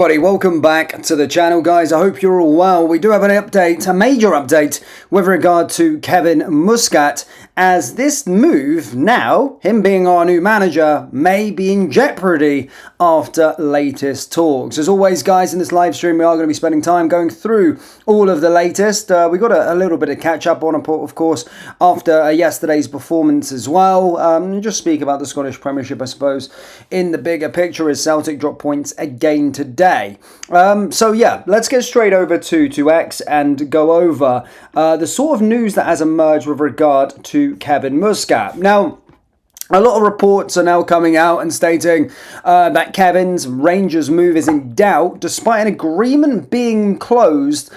Buddy, welcome back to the channel, guys. I hope you're all well. We do have an update, a major update, with regard to Kevin Muscat, as this move now, him being our new manager, may be in jeopardy after latest talks. As always, guys, in this live stream, we are going to be spending time going through all of the latest. We got a little bit of catch up on, of course, after yesterday's performance as well. Just speak about the Scottish Premiership, I suppose, in the bigger picture, as Celtic drop points again today. So yeah, let's get straight over to X and go over the sort of news that has emerged with regard to Kevin Muscat. Now, a lot of reports are now coming out and stating that Kevin's Rangers move is in doubt, despite an agreement being closed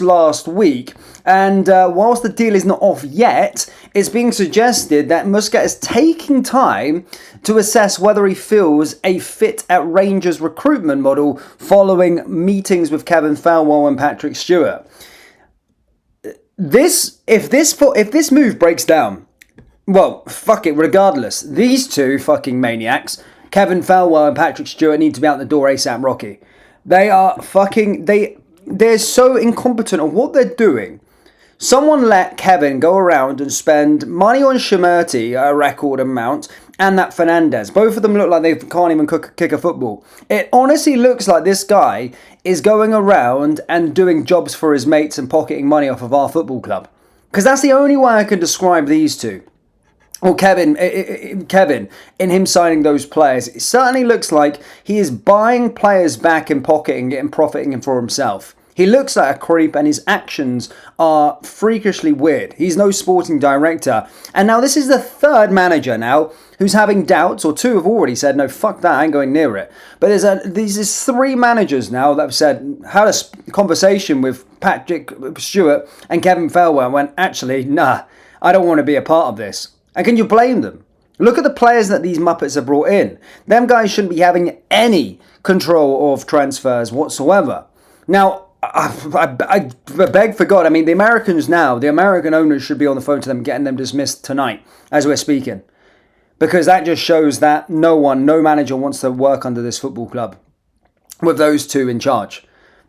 last week. And whilst the deal is not off yet, it's being suggested that Muscat is taking time to assess whether he feels a fit at Rangers' recruitment model following meetings with Kevin Thelwell and Patrick Stewart. If this move breaks down, well, fuck it, regardless. These two fucking maniacs, Kevin Thelwell and Patrick Stewart, need to be out the door ASAP Rocky. They are fucking, they're so incompetent at what they're doing. Someone let Kevin go around and spend money on Shimerty, a record amount, and that Fernandez. Both of them look like they can't even kick a football. It honestly looks like this guy is going around and doing jobs for his mates and pocketing money off of our football club. Because that's the only way I can describe these two. Or Kevin, in him signing those players, it certainly looks like he is buying players back and pocketing it and profiting for himself. He looks like a creep and his actions are freakishly weird. He's no sporting director. And now this is the third manager now who's having doubts, or two have already said, no, fuck that, I ain't going near it. But there's three managers now that have had a conversation with Patrick Stewart and Kevin Thelwell and went, actually, nah, I don't want to be a part of this. And can you blame them? Look at the players that these Muppets have brought in. Them guys shouldn't be having any control of transfers whatsoever. Now, I beg for God. I mean, the Americans now, the American owners should be on the phone to them, getting them dismissed tonight as we're speaking. Because that just shows that no manager wants to work under this football club with those two in charge.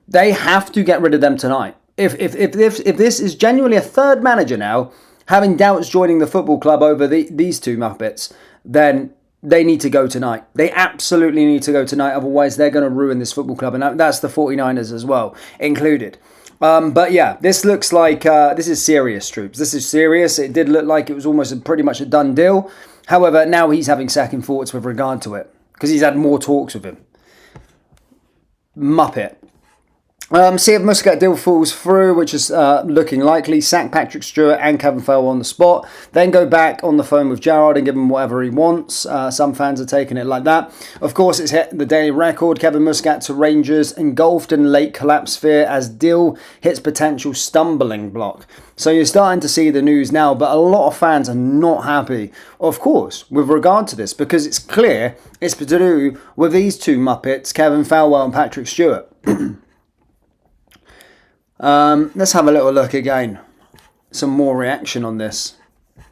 They have to get rid of them tonight. If this is genuinely a third manager now, having doubts joining the football club over these two Muppets, then they need to go tonight. They absolutely need to go tonight. Otherwise, they're going to ruin this football club. And that's the 49ers as well, included. But yeah, this looks like, this is serious, troops. This is serious. It did look like it was almost pretty much a done deal. However, now he's having second thoughts with regard to it, because he's had more talks with him. Muppet. See if Muscat deal falls through, which is looking likely. Sack Patrick Stewart and Kevin Thelwell on the spot. Then go back on the phone with Gerrard and give him whatever he wants. Some fans are taking it like that. Of course, it's hit the daily record. Kevin Muscat to Rangers, engulfed in late collapse fear as deal hits potential stumbling block. So you're starting to see the news now, but a lot of fans are not happy, of course, with regard to this, because it's clear it's to do with these two Muppets, Kevin Thelwell and Patrick Stewart. Let's have a little look again. Some more reaction on this.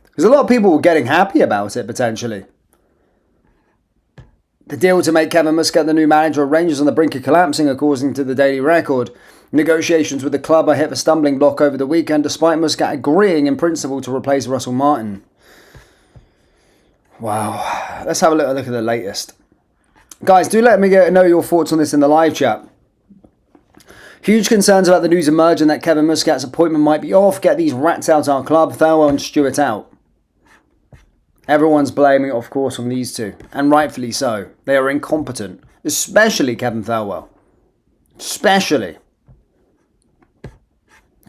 Because a lot of people were getting happy about it, potentially. The deal to make Kevin Muscat the new manager of Rangers on the brink of collapsing, according to the Daily Record. Negotiations with the club are hit a stumbling block over the weekend, despite Muscat agreeing in principle to replace Russell Martin. Wow. Let's have a little look at the latest. Guys, do let me know your thoughts on this in the live chat. Huge concerns about the news emerging that Kevin Muscat's appointment might be off. Get these rats out our club. Thelwell and Stewart out. Everyone's blaming it, of course, on these two. And rightfully so. They are incompetent. Especially Kevin Thelwell. Especially.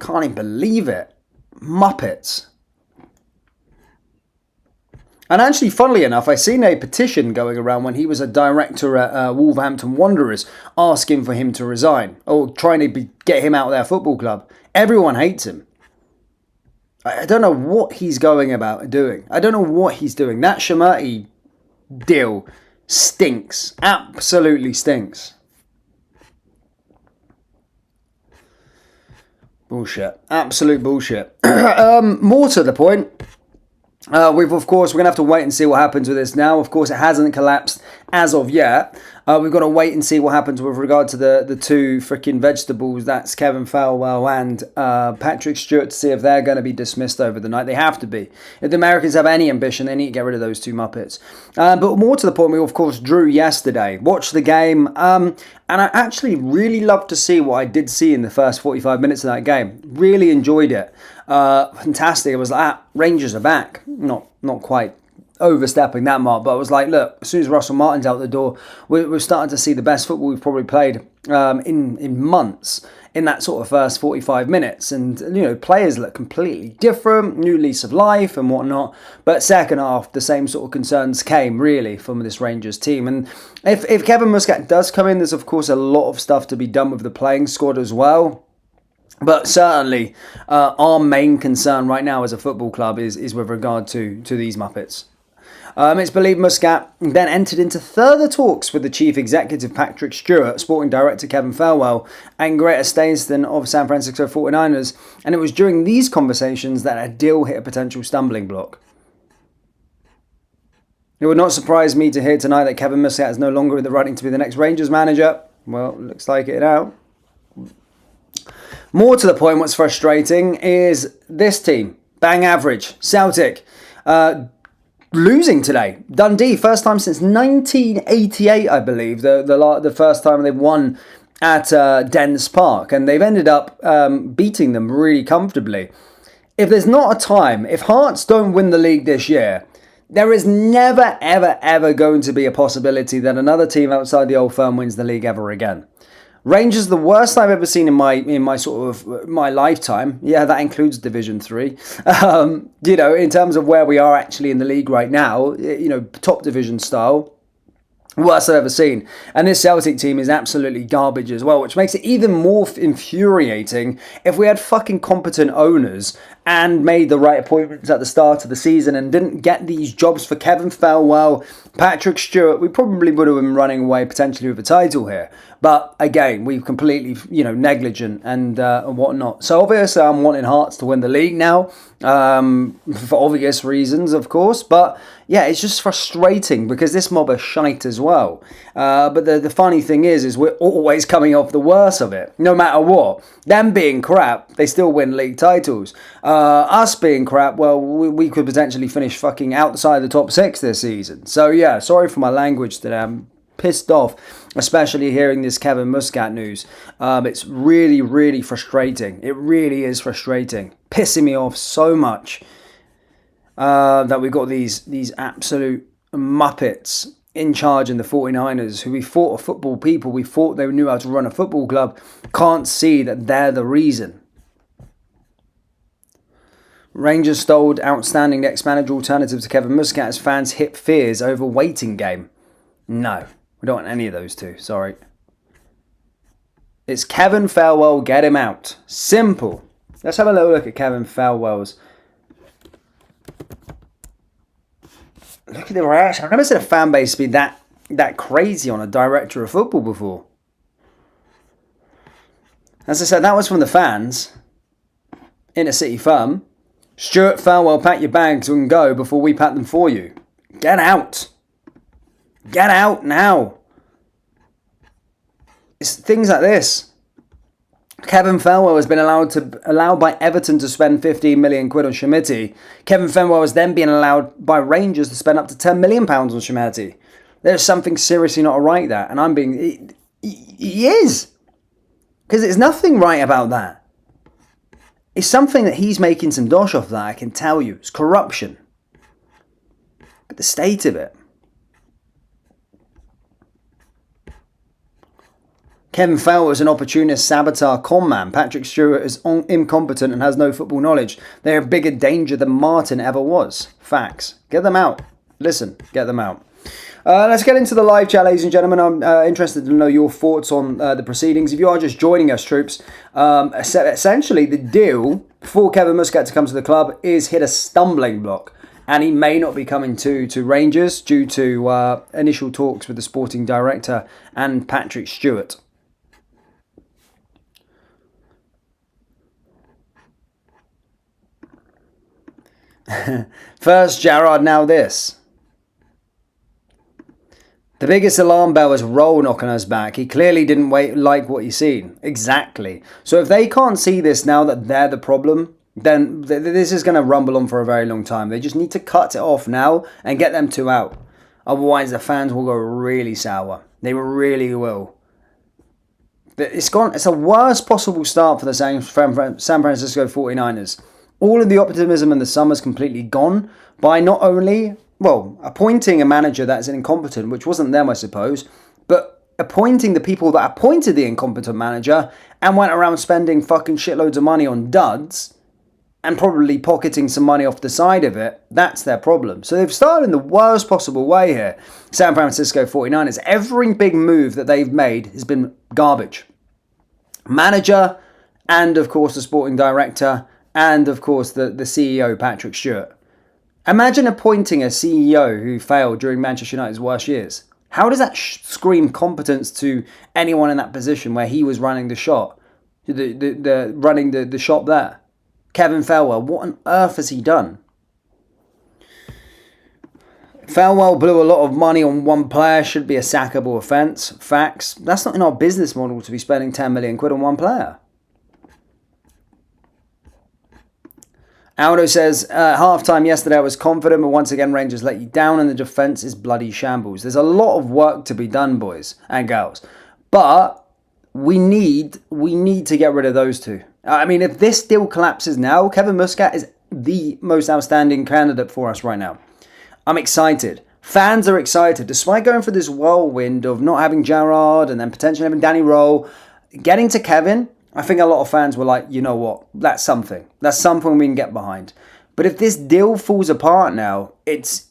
Can't even believe it. Muppets. And actually, funnily enough, I seen a petition going around when he was a director at Wolverhampton Wanderers asking for him to resign, or trying to get him out of their football club. Everyone hates him. I don't know what he's going about doing. I don't know what he's doing. That Shimerty deal stinks. Absolutely stinks. Bullshit. Absolute bullshit. More to the point. We're going to have to wait and see what happens with this now. Of course, it hasn't collapsed as of yet. We've got to wait and see what happens with regard to the two freaking vegetables. That's Kevin Falwell and Patrick Stewart, to see if they're going to be dismissed over the night. They have to be. If the Americans have any ambition, they need to get rid of those two Muppets. But more to the point, we of course drew yesterday. Watched the game, and I actually really loved to see what I did see in the first 45 minutes of that game. Really enjoyed it. Fantastic. It was like, Rangers are back. Not quite overstepping that mark, but I was like, look, as soon as Russell Martin's out the door, we're starting to see the best football we've probably played in months in that sort of first 45 minutes. And, players look completely different, new lease of life and whatnot. But second half, the same sort of concerns came, really, from this Rangers team. And if Kevin Muscat does come in, there's, of course, a lot of stuff to be done with the playing squad as well. But certainly, our main concern right now as a football club is with regard to these Muppets. It's believed Muscat then entered into further talks with the chief executive Patrick Stewart, sporting director Kevin Falwell, and Greta Stainston of San Francisco 49ers, and it was during these conversations that a deal hit a potential stumbling block. It would not surprise me to hear tonight that Kevin Muscat is no longer in the running to be the next Rangers manager. Well, looks like it now. More to the point, what's frustrating is this team, bang average, Celtic, losing today. Dundee, first time since 1988, I believe, the first time they've won at Dens Park, and they've ended up beating them really comfortably. If there's not a time, if Hearts don't win the league this year, there is never, ever, ever going to be a possibility that another team outside the old firm wins the league ever again. Rangers, the worst I've ever seen in my sort of my lifetime. Yeah, that includes Division 3. In terms of where we are actually in the league right now, top division style. Worst I've ever seen. And this Celtic team is absolutely garbage as well, which makes it even more infuriating if we had fucking competent owners and made the right appointments at the start of the season and didn't get these jobs for Kevin Falwell, Patrick Stewart. We probably would have been running away potentially with a title here. But again, we've completely, negligent and whatnot. So obviously I'm wanting Hearts to win the league now, for obvious reasons, of course. But yeah, it's just frustrating because this mob are shite as well. But the funny thing is we're always coming off the worst of it, no matter what. Them being crap, they still win league titles. Us being crap, well, we could potentially finish fucking outside the top 6 this season. So yeah, sorry for my language today. I'm pissed off, especially hearing this Kevin Muscat news. It's really, really frustrating. It really is frustrating. Pissing me off so much that we've got these absolute muppets in charge in the 49ers who we thought are football people. We thought they knew how to run a football club. Can't see that they're the reason. Rangers stole outstanding next manager alternative to Kevin Muscat as fans hip fears over waiting game. No, we don't want any of those two, sorry. It's Kevin Falwell, get him out. Simple. Let's have a little look at Kevin Falwell's. Look at the reaction. I've never seen a fan base be that crazy on a director of football before. As I said, that was from the fans. Inner City firm. Stuart Falwell, pack your bags and go before we pack them for you. Get out. Get out now. It's things like this. Kevin Falwell has been allowed by Everton to spend 15 million quid on Schmidt. Kevin Falwell is then being allowed by Rangers to spend up to 10 million pounds on Schmidt. There's something seriously not right there, and I'm being. He is, because there's nothing right about that. It's something that he's making some dosh off that, I can tell you. It's corruption. But the state of it. Kevin Falwell is an opportunist saboteur conman. Patrick Stewart is incompetent and has no football knowledge. They are a bigger danger than Martin ever was. Facts. Get them out. Listen, get them out. Let's get into the live chat, ladies and gentlemen. I'm interested to know your thoughts on the proceedings. If you are just joining us, troops, essentially the deal for Kevin Muscat to come to the club is hit a stumbling block. And he may not be coming to Rangers due to initial talks with the sporting director and Patrick Stewart. First Gerrard, now this. The biggest alarm bell is Roll knocking us back. He clearly didn't like what he's seen. Exactly. So if they can't see this now that they're the problem, then this is going to rumble on for a very long time. They just need to cut it off now and get them two out. Otherwise, the fans will go really sour. They really will. It's a worst possible start for the San Francisco 49ers. All of the optimism in the summer's completely gone by not only, appointing a manager that's incompetent, which wasn't them, I suppose, but appointing the people that appointed the incompetent manager and went around spending fucking shitloads of money on duds and probably pocketing some money off the side of it. That's their problem. So they've started in the worst possible way here. San Francisco 49ers. Every big move that they've made has been garbage. Manager and, of course, the sporting director and, of course, the CEO, Patrick Stewart. Imagine appointing a CEO who failed during Manchester United's worst years. How does that scream competence to anyone in that position where he was running the shop, running the shop there? Kevin Felwell, what on earth has he done? Felwell blew a lot of money on one player, should be a sackable offence. Facts. That's not in our business model to be spending 10 million quid on one player. Aldo says, half-time yesterday I was confident, but once again Rangers let you down and the defence is bloody shambles. There's a lot of work to be done, boys and girls. But we need to get rid of those two. I mean, if this deal collapses now, Kevin Muscat is the most outstanding candidate for us right now. I'm excited. Fans are excited. Despite going through this whirlwind of not having Gerrard and then potentially having Danny Rowe, getting to Kevin, I think a lot of fans were like, you know what, that's something. That's something we can get behind. But if this deal falls apart now, it's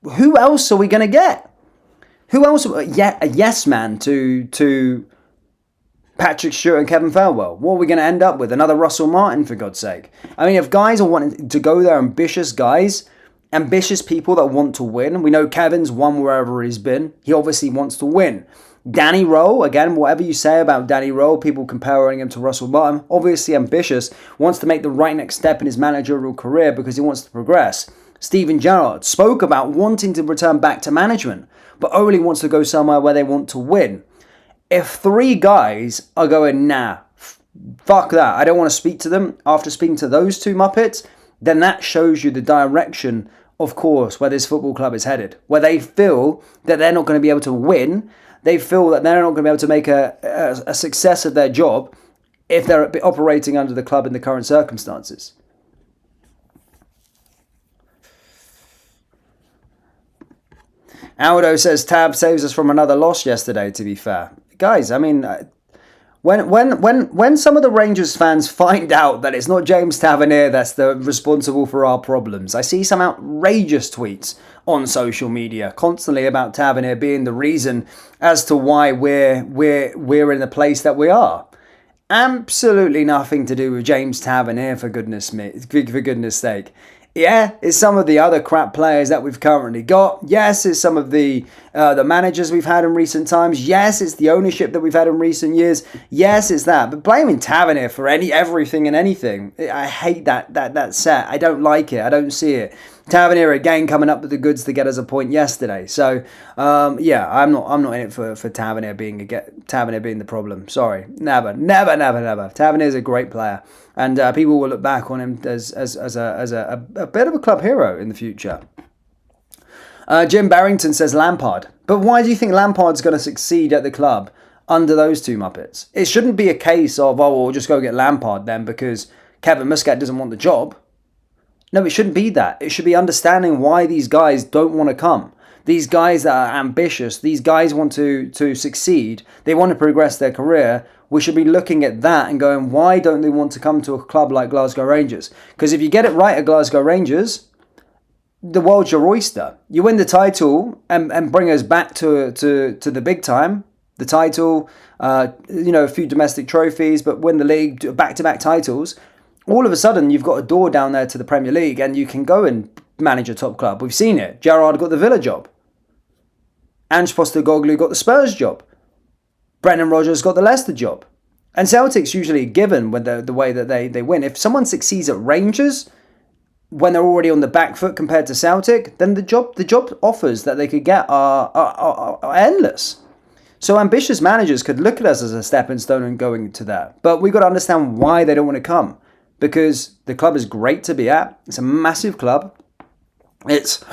who else are we going to get? Who else? A yes man to Patrick Stewart and Kevin Felwell. What are we going to end up with? Another Russell Martin, for God's sake. I mean, if guys are wanting to go there, ambitious guys, ambitious people that want to win. We know Kevin's won wherever he's been. He obviously wants to win. Danny Rowe, again, whatever you say about Danny Rowe, people comparing him to Russell Martin, obviously ambitious, wants to make the right next step in his managerial career because he wants to progress. Steven Gerrard spoke about wanting to return back to management, but only wants to go somewhere where they want to win. If three guys are going, nah, fuck that, I don't want to speak to them after speaking to those two Muppets, then that shows you the direction, of course, where this football club is headed, where they feel that they're not going to be able to win. They feel that they're not going to be able to make a success of their job if they're operating under the club in the current circumstances. Aldo says Tab saves us from another loss yesterday, to be fair. Guys, I mean, when some of the Rangers fans find out that it's not James Tavernier that's responsible for our problems, I see some outrageous tweets on social media constantly about Tavernier being the reason as to why we're in the place that we are. Absolutely nothing to do with James Tavernier, for goodness sake. Yeah, it's some of the other crap players that we've currently got. Yes, it's some of the managers we've had in recent times. Yes, it's the ownership that we've had in recent years. Yes, it's that. But blaming Tavernier for everything and anything, I hate that set. I don't like it. I don't see it. Tavernier again coming up with the goods to get us a point yesterday. So I'm not in it for Tavernier being the problem. Sorry, never. Tavernier's a great player, and people will look back on him as a bit of a club hero in the future. Jim Barrington says Lampard, but why do you think Lampard's going to succeed at the club under those two Muppets? It shouldn't be a case of we'll just go get Lampard then because Kevin Muscat doesn't want the job. No, it shouldn't be that. It should be understanding why these guys don't want to come. These guys that are ambitious, these guys want to succeed, they want to progress their career. We should be looking at that and going, why don't they want to come to a club like Glasgow Rangers? Because if you get it right at Glasgow Rangers, the world's your oyster. You win the title and bring us back to the big time. The title, a few domestic trophies, but win the league, back-to-back titles. All of a sudden, you've got a door down there to the Premier League and you can go and manage a top club. We've seen it. Gerrard got the Villa job. Ange Postecoglou got the Spurs job. Brendan Rodgers got the Leicester job. And Celtic's usually given with the way that they win. If someone succeeds at Rangers, when they're already on the back foot compared to Celtic, then the job offers that they could get are endless. So ambitious managers could look at us as a stepping stone and going to that. But we've got to understand why they don't want to come. Because the club is great to be at. It's a massive club. It's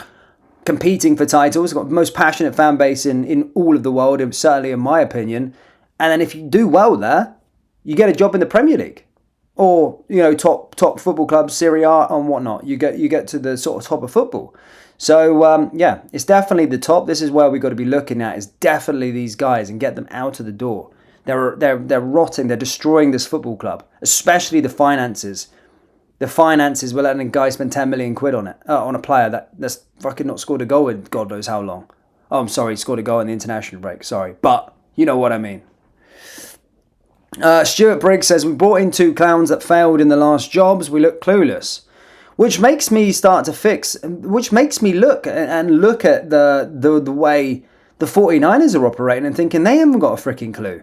competing for titles. It's got the most passionate fan base in all of the world, certainly in my opinion. And then if you do well there, you get a job in the Premier League. Or, top football clubs, Serie A and whatnot. You get to the sort of top of football. So, it's definitely the top. This is where we've got to be looking at, is definitely these guys and get them out of the door. They're rotting. They're destroying this football club, especially the finances. The finances, we're letting a guy spend 10 million quid on it, on a player that's fucking not scored a goal in God knows how long. Oh, I'm sorry, he scored a goal in the international break. Sorry. But you know what I mean. Stuart Briggs says, we brought in 2 clowns that failed in the last jobs. We look clueless. Which makes me look at the way the 49ers are operating and thinking they haven't got a freaking clue.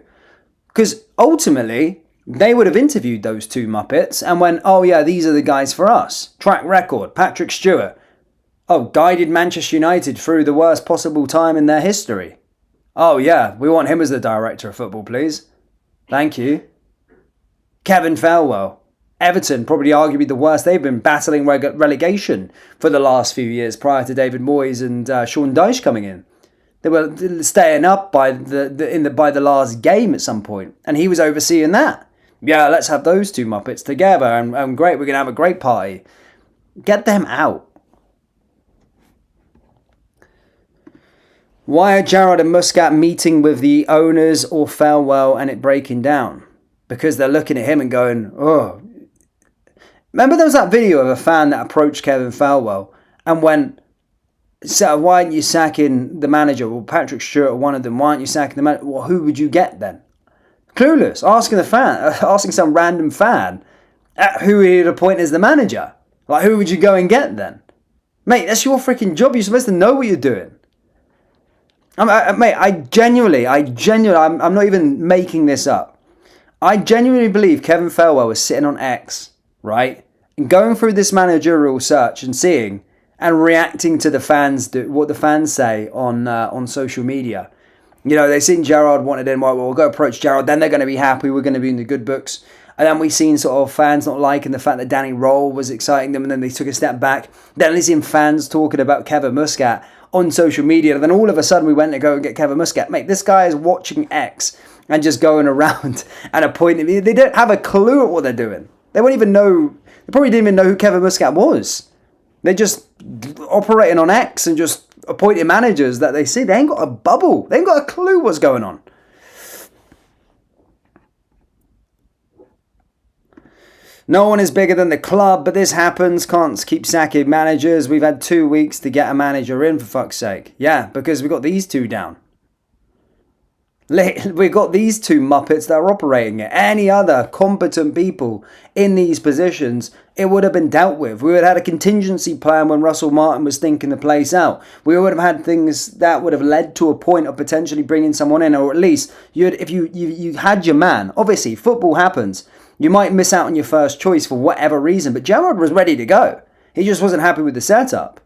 Because ultimately, they would have interviewed those 2 Muppets and went, oh yeah, these are the guys for us. Track record, Patrick Stewart. Oh, guided Manchester United through the worst possible time in their history. Oh yeah, we want him as the director of football, please. Thank you. Kevin Felwell. Everton, probably arguably the worst. They've been battling relegation for the last few years prior to David Moyes and Sean Dyche coming in. They were staying up by the last game at some point, and he was overseeing that. Yeah, let's have those 2 Muppets together, and great, we're going to have a great party. Get them out. Why are Gerrard and Muscat meeting with the owners or Felwell and it breaking down? Because they're looking at him and going, oh. Remember there was that video of a fan that approached Kevin Felwell and went, so why aren't you sacking the manager? Well, Patrick Stewart, one of them. Why aren't you sacking the manager? Well, who would you get then? Clueless. Asking some random fan who he'd appoint as the manager. Like, who would you go and get then? Mate, that's your freaking job. You're supposed to know what you're doing. I'm not even making this up. I genuinely believe Kevin Felwell was sitting on X, right? And going through this managerial search and seeing and reacting to the fans, what the fans say on social media. They've seen Gerrard wanted in, well, we'll go approach Gerrard, then they're going to be happy, we're going to be in the good books. And then we've seen sort of fans not liking the fact that Danny Roll was exciting them, and then they took a step back. Then we've seen fans talking about Kevin Muscat on social media, and then all of a sudden we went to go and get Kevin Muscat. Mate, this guy is watching X and just going around and appointing. They don't have a clue at what they're doing. They won't even know. They probably didn't even know who Kevin Muscat was. They're just operating on X and just appointing managers that they see. They ain't got a bubble. They ain't got a clue what's going on. No one is bigger than the club, but this happens. Can't keep sacking managers. We've had 2 weeks to get a manager in, for fuck's sake. Yeah, because we got these 2 down. We've got these 2 Muppets that are operating it. Any other competent people in these positions, it would have been dealt with. We would have had a contingency plan when Russell Martin was thinking the place out. We would have had things that would have led to a point of potentially bringing someone in, or at least if you had your man. Obviously, football happens. You might miss out on your first choice for whatever reason, but Gerrard was ready to go. He just wasn't happy with the setup.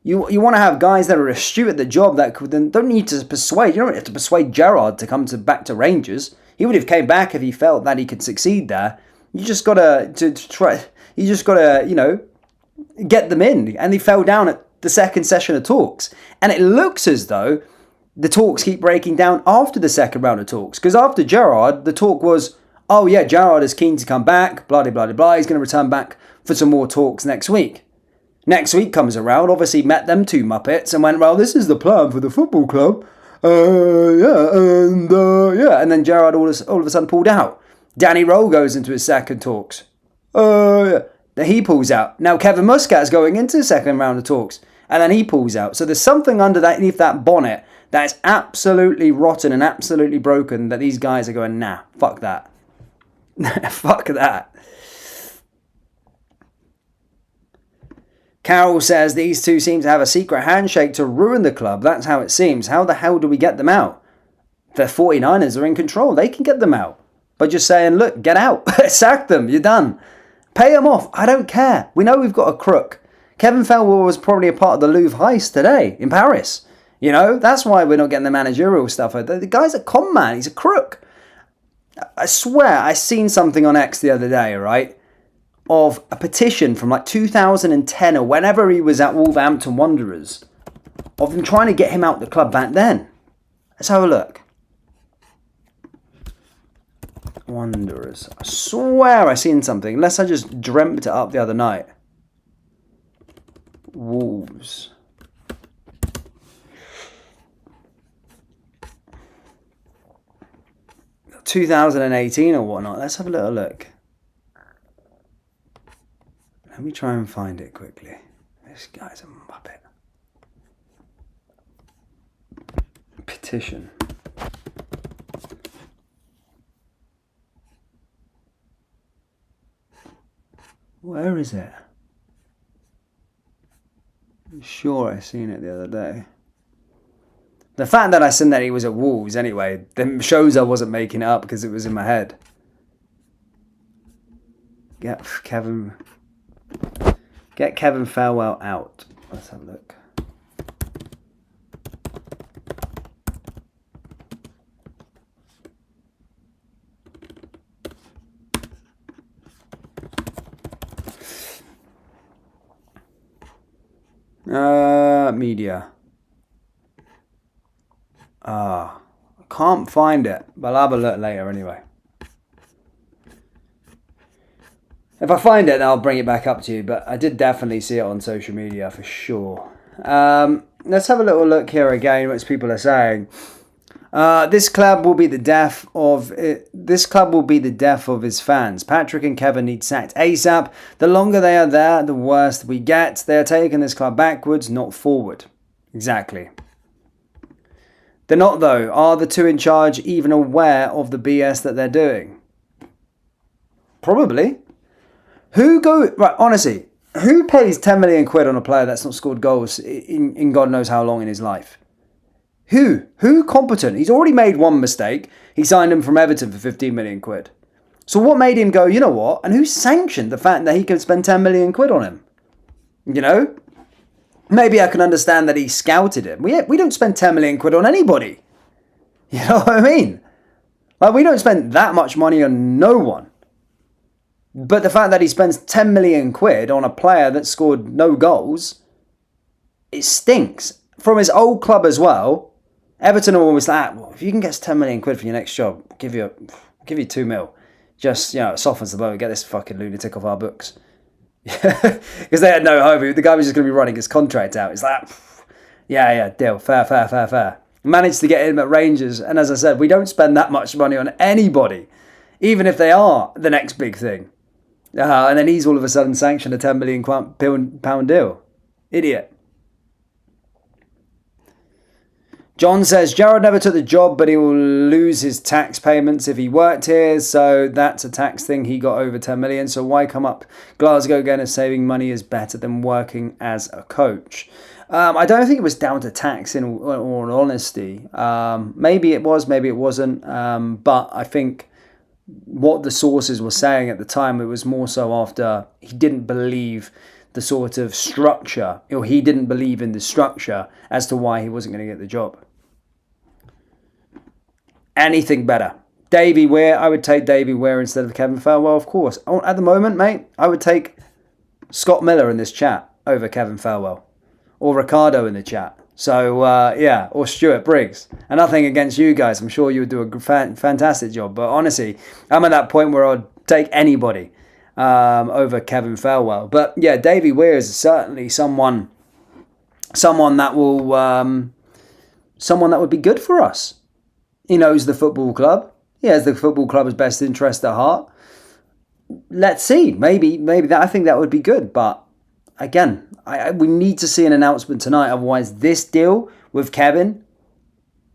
You want to have guys that are astute at the job that don't need to persuade. You don't have to persuade Gerrard to come back to Rangers. He would have came back if he felt that he could succeed there. You just gotta get them in. And he fell down at the second session of talks. And it looks as though the talks keep breaking down after the second round of talks. Because after Gerrard, the talk was, oh yeah, Gerrard is keen to come back, blah, blah, blah, blah. He's going to return back for some more talks next week. Next week comes around, obviously met them 2 Muppets and went, well, this is the plan for the football club. And then Gerrard all of a sudden pulled out. Danny Roll goes into his second talks. Then he pulls out. Now Kevin Muscat's going into the second round of talks, and then he pulls out. So there's something underneath that bonnet that is absolutely rotten and absolutely broken that these guys are going, nah, fuck that. Fuck that. Carol says these 2 seem to have a secret handshake to ruin the club. That's how it seems. How the hell do we get them out? The 49ers are in control. They can get them out. By just saying, look, get out. Sack them. You're done. Pay them off. I don't care. We know we've got a crook. Kevin Felwell was probably a part of the Louvre heist today in Paris. You know, that's why we're not getting the managerial stuff. The guy's a con man. He's a crook. I swear, I seen something on X the other day, right, of a petition from like 2010 or whenever he was at Wolverhampton Wanderers, of them trying to get him out the club back then. Let's have a look. Wanderers. I swear I seen something, unless I just dreamt it up the other night. Wolves. ...2018 or whatnot. Let's have a little look. Let me try and find it quickly. This guy's a muppet. Petition. Where is it? I'm sure I seen it the other day. The fact that I seen that he was at Wolves anyway, then shows I wasn't making it up because it was in my head. Get Kevin Felwell out. Let's have a look. Media. I can't find it, but I'll have a look later anyway. If I find it, then I'll bring it back up to you, but I did definitely see it on social media for sure. Let's have a little look here again, what people are saying. This club will be the death of his fans. Patrick and Kevin need sacked ASAP. The longer they are there, the worse we get. They are taking this club backwards, not forward. Exactly. They're not, though. Are the two in charge even aware of the BS that they're doing? Probably. Honestly, who pays 10 million quid on a player that's not scored goals in God knows how long in his life? Who competent? He's already made one mistake. He signed him from Everton for 15 million quid. So what made him go, you know what? And who sanctioned the fact that he could spend 10 million quid on him? You know? Maybe I can understand that he scouted him. We don't spend 10 million quid on anybody. You know what I mean? Like, we don't spend that much money on no one. But the fact that he spends 10 million quid on a player that scored no goals, it stinks. From his old club as well, Everton are always like, well, if you can get us 10 million quid for your next job, I'll give you 2 mil. Just, it softens the blow. Get this fucking lunatic off our books. Because they had no hope. The guy was just going to be running his contract out. It's like, yeah, deal. Fair. Managed to get him at Rangers. And as I said, we don't spend that much money on anybody, even if they are the next big thing. And then he's all of a sudden sanctioned a £10 million pound deal. Idiot. John says, Gerrard never took the job, but he will lose his tax payments if he worked here. So that's a tax thing. He got over 10 million. So why come up Glasgow again as saving money is better than working as a coach? I don't think it was down to tax in all honesty. Maybe it was, maybe it wasn't. But I think what the sources were saying at the time, it was more so after he didn't believe the sort of structure, or he didn't believe in the structure as to why he wasn't going to get the job. Anything better. Davey Weir, I would take Davey Weir instead of Kevin Felwell, of course. At the moment, mate, I would take Scott Miller in this chat over Kevin Felwell. Or Ricardo in the chat. So, or Stuart Briggs. And nothing against you guys. I'm sure you would do a fantastic job. But honestly, I'm at that point where I'd take anybody over Kevin Felwell. But yeah, Davey Weir is certainly someone that would be good for us. He knows the football club. He has the football club's best interest at heart. Let's see. Maybe that, I think that would be good. But again, we need to see an announcement tonight. Otherwise, this deal with Kevin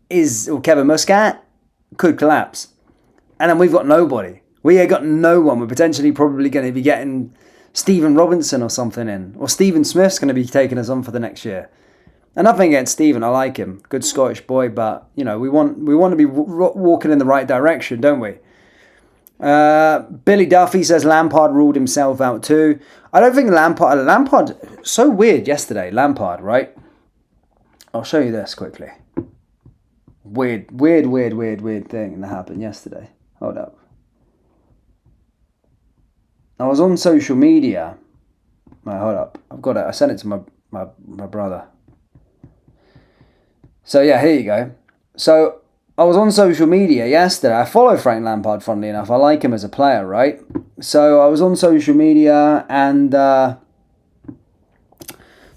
Muscat could collapse. And then we've got nobody. We ain't got no one. We're potentially probably going to be getting Stephen Robinson or something in. Or Stephen Smith's going to be taking us on for the next year. And nothing against Stephen. I like him. Good Scottish boy. But, we want to be walking in the right direction, don't we? Billy Duffy says Lampard ruled himself out too. I don't think Lampard, so weird yesterday, Lampard, right? I'll show you this quickly. Weird thing that happened yesterday. Hold up. I was on social media. Right, hold up. I've got it. I sent it to my brother. So yeah, here you go. So I was on social media yesterday. I follow Frank Lampard, funnily enough. I like him as a player, right? So I was on social media and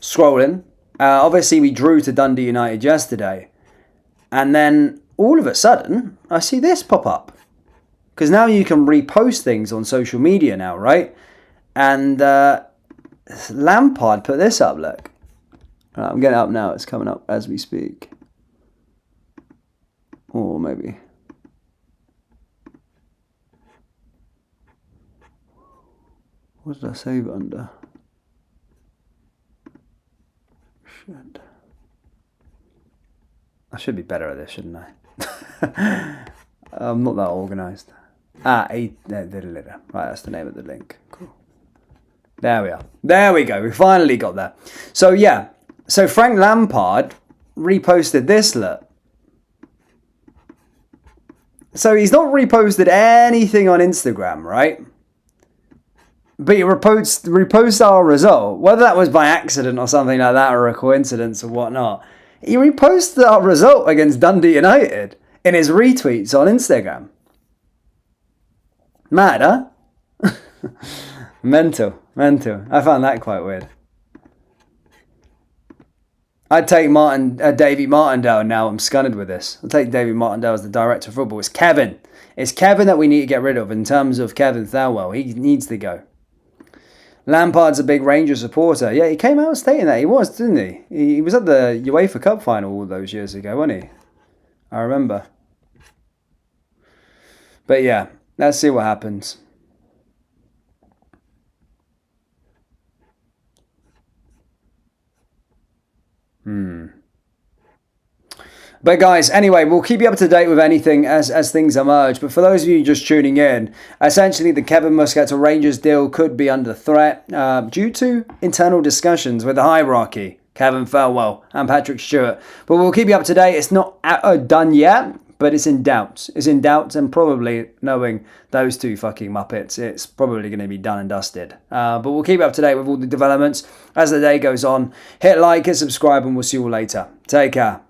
scrolling. Obviously, we drew to Dundee United yesterday. And then all of a sudden, I see this pop up. Because now you can repost things on social media now, right? And Lampard put this up, look. I'm getting it up now. It's coming up as we speak. Or maybe. What did I save it under? Shit. I should be better at this, shouldn't I? I'm not that organised. Right, that's the name of the link. Cool. There we are. There we go. We finally got there. So, yeah. So, Frank Lampard reposted this, look. So, he's not reposted anything on Instagram, right? But he reposts our result. Whether that was by accident or something like that, or a coincidence or whatnot. He reposted our result against Dundee United in his retweets on Instagram. Mad, huh? Mental. I found that quite weird. I'd take Davy Martindale now. I'm scunned with this. I'll take Davy Martindale as the director of football. It's Kevin. It's Kevin that we need to get rid of in terms of Kevin Thelwell. He needs to go. Lampard's a big Rangers supporter. Yeah, he came out stating that. He was, didn't he? He was at the UEFA Cup final all those years ago, wasn't he? I remember. But yeah, let's see what happens. But guys, anyway, we'll keep you up to date with anything as things emerge. But for those of you just tuning in, essentially the Kevin Muscat to Rangers deal could be under threat due to internal discussions with the hierarchy, Kevin Thelwell and Patrick Stewart. But we'll keep you up to date. It's not done yet, but it's in doubt. It's in doubt, and probably knowing those two fucking Muppets, it's probably going to be done and dusted. But we'll keep you up to date with all the developments as the day goes on. Hit like, hit subscribe, and we'll see you all later. Take care.